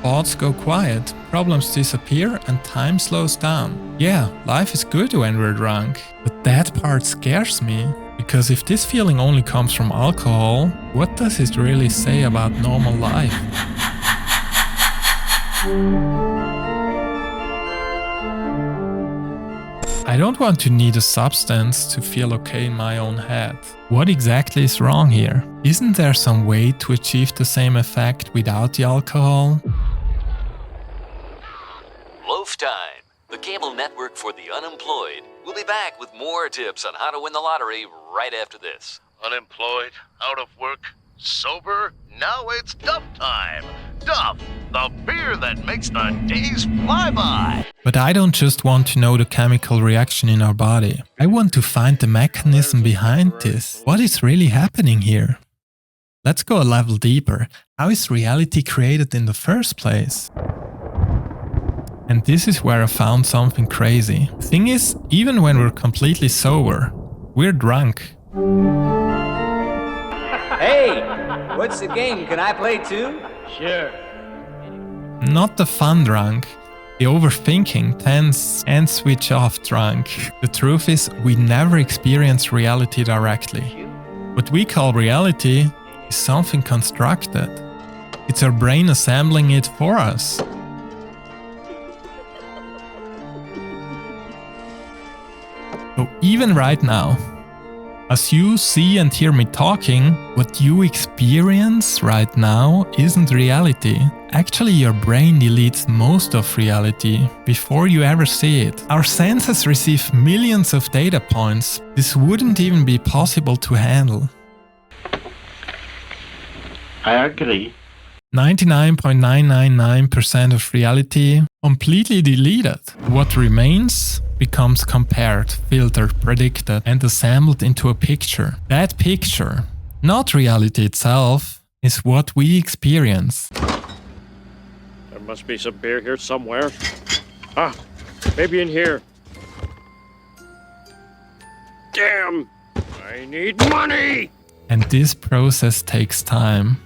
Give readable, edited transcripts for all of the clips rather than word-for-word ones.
thoughts go quiet, problems disappear, and time slows down. Yeah, life is good when we're drunk, but that part scares me. Because if this feeling only comes from alcohol, what does it really say about normal life? I don't want to need a substance to feel okay in my own head. What exactly is wrong here? Isn't there some way to achieve the same effect without the alcohol? Loaf Time, the cable network for the unemployed. We'll be back with more tips on how to win the lottery right after this. Unemployed, out of work, sober? Now it's Duff time. Duff, the beer that makes the days fly by. But I don't just want to know the chemical reaction in our body. I want to find the mechanism behind this. What is really happening here? Let's go a level deeper. How is reality created in the first place? And this is where I found something crazy. The thing is, even when we're completely sober, we're drunk. Hey, what's the game? Can I play too? Sure. Not the fun drunk, the overthinking, tense and switch off drunk. The truth is, we never experience reality directly. What we call reality is something constructed. It's our brain assembling it for us. So even right now, as you see and hear me talking, what you experience right now isn't reality. Actually, your brain deletes most of reality before you ever see it. Our senses receive millions of data points. This wouldn't even be possible to handle. I agree. 99.999% of reality completely deleted. What remains becomes compared, filtered, predicted, and assembled into a picture. That picture, not reality itself, is what we experience. There must be some beer here somewhere. Ah, maybe in here. Damn! I need money! And this process takes time.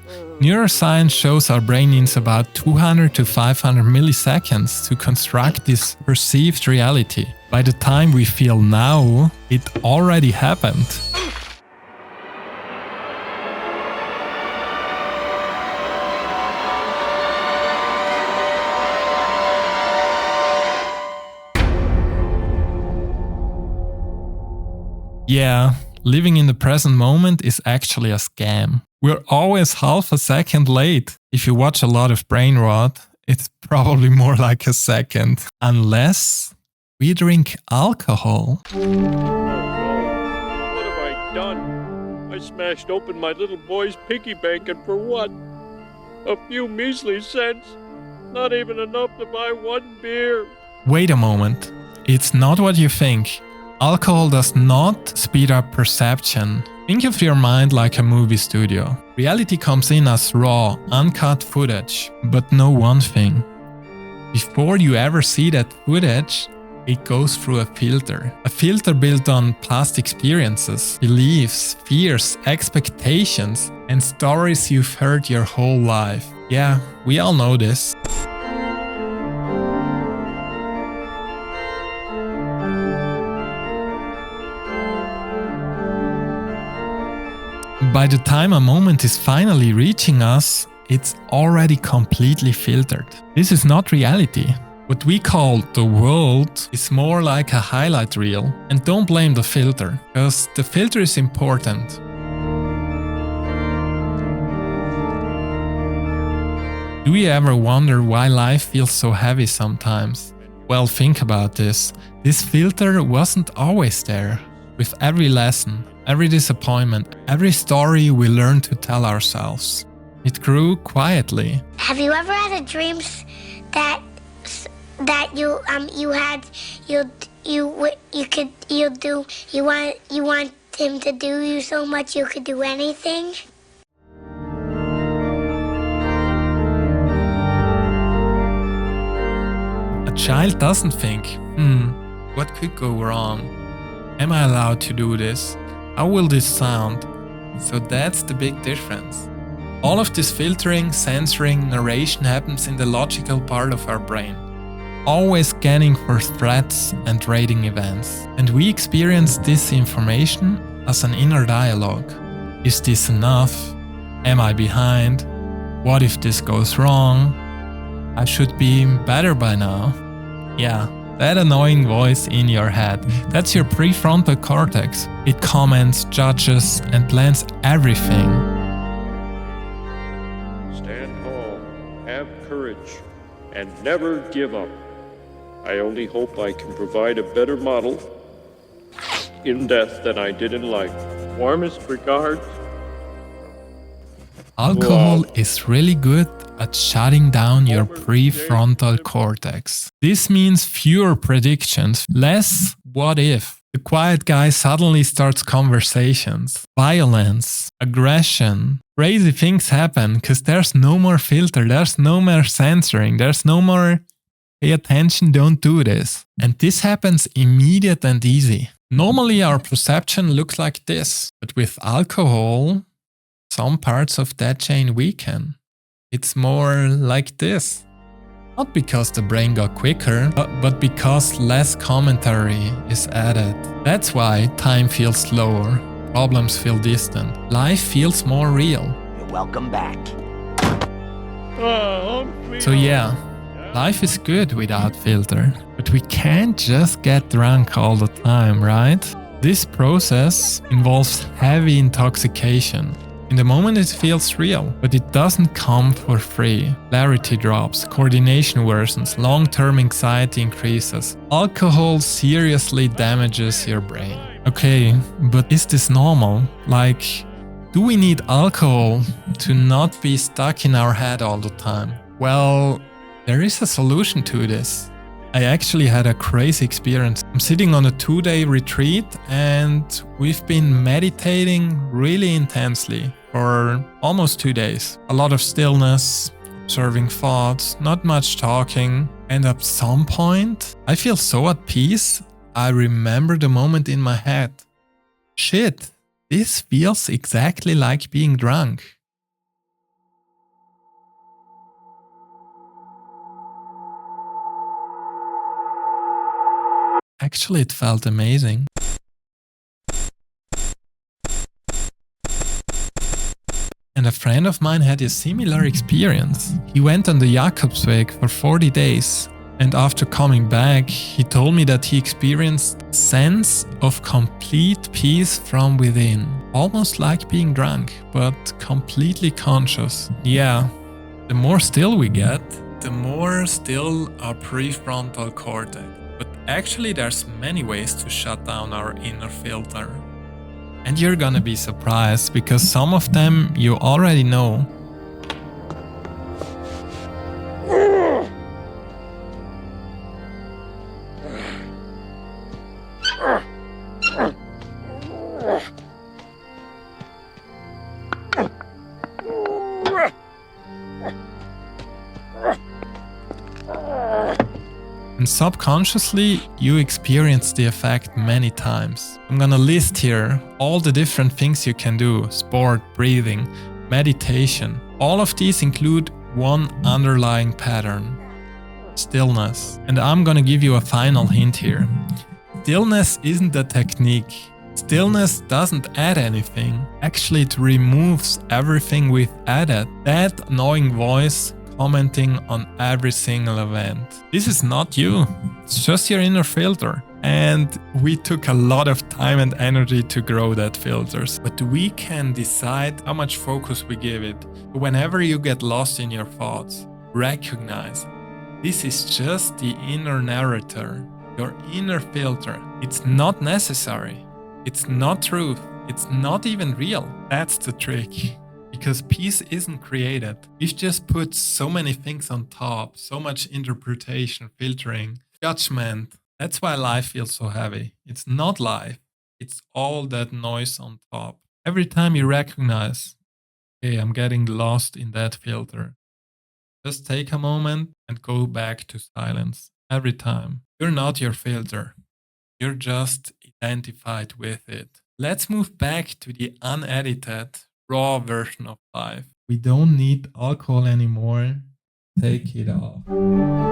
Neuroscience shows our brain needs about 200 to 500 milliseconds to construct this perceived reality. By the time we feel now, it already happened. Yeah, living in the present moment is actually a scam. We're always half a second late. If you watch a lot of brain rot, it's probably more like a second. Unless we drink alcohol. Oh no, what have I done? I smashed open my little boy's piggy bank, and for what? A few measly cents. Not even enough to buy one beer. Wait a moment. It's not what you think. Alcohol does not speed up perception. Think of your mind like a movie studio. Reality comes in as raw, uncut footage. But know one thing. Before you ever see that footage, it goes through a filter. A filter built on past experiences, beliefs, fears, expectations, and stories you've heard your whole life. Yeah, we all know this. By the time a moment is finally reaching us, it's already completely filtered. This is not reality. What we call the world is more like a highlight reel. And don't blame the filter, because the filter is important. Do you ever wonder why life feels so heavy sometimes? Well, think about this. This filter wasn't always there. With every lesson, every disappointment, every story we learned to tell ourselves. It grew quietly. Have you ever had a dream that you want him to do you so much you could do anything? A child doesn't think, what could go wrong? Am I allowed to do this? How will this sound? So that's the big difference. All of this filtering, censoring, narration happens in the logical part of our brain, always scanning for threats and rating events. And we experience this information as an inner dialogue. Is this enough? Am I behind? What if this goes wrong? I should be better by now. Yeah, that annoying voice in your head. That's your prefrontal cortex. It comments, judges, and plans everything. Stand tall, have courage, and never give up. I only hope I can provide a better model in death than I did in life. Warmest regards. Alcohol Wow. is really good at shutting down your prefrontal cortex. This means fewer predictions, less what if. The quiet guy suddenly starts conversations. Violence, aggression, crazy things happen because there's no more filter, there's no more censoring, there's no more pay attention, don't do this. And this happens immediate and easy. Normally our perception looks like this, but with alcohol, some parts of that chain weaken. It's more like this. Not because the brain got quicker, but because less commentary is added. That's why time feels slower, problems feel distant, life feels more real. You're welcome back. So yeah, life is good without filter, but we can't just get drunk all the time, right? This process involves heavy intoxication. In the moment it feels real, but it doesn't come for free. Clarity drops, coordination worsens, long-term anxiety increases. Alcohol seriously damages your brain. Okay, but is this normal? Like, do we need alcohol to not be stuck in our head all the time? Well, there is a solution to this. I actually had a crazy experience. I'm sitting on a 2-day retreat and we've been meditating really intensely for almost 2 days. A lot of stillness, observing thoughts, not much talking. And at some point, I feel so at peace, I remember the moment in my head. Shit, this feels exactly like being drunk. Actually, it felt amazing. And a friend of mine had a similar experience. He went on the Jakobsweg for 40 days. And after coming back, he told me that he experienced a sense of complete peace from within. Almost like being drunk, but completely conscious. Yeah, the more still we get, the more still our prefrontal cortex. But actually there's many ways to shut down our inner filter. And you're gonna be surprised because some of them you already know. And subconsciously, you experience the effect many times. I'm gonna list here all the different things you can do: sport, breathing, meditation. All of these include one underlying pattern: stillness. And I'm gonna give you a final hint here. Stillness isn't a technique. Stillness doesn't add anything. Actually, it removes everything we've added. That annoying voice commenting on every single event. This is not you, it's just your inner filter. And we took a lot of time and energy to grow that filters. But we can decide how much focus we give it. Whenever you get lost in your thoughts, recognize this is just the inner narrator, your inner filter. It's not necessary. It's not truth. It's not even real. That's the trick. Because peace isn't created. We've just put so many things on top, so much interpretation, filtering, judgment. That's why life feels so heavy. It's not life. It's all that noise on top. Every time you recognize, hey, I'm getting lost in that filter, just take a moment and go back to silence. Every time. You're not your filter. You're just identified with it. Let's move back to the unedited, raw version of life. We don't need alcohol anymore. Take it off.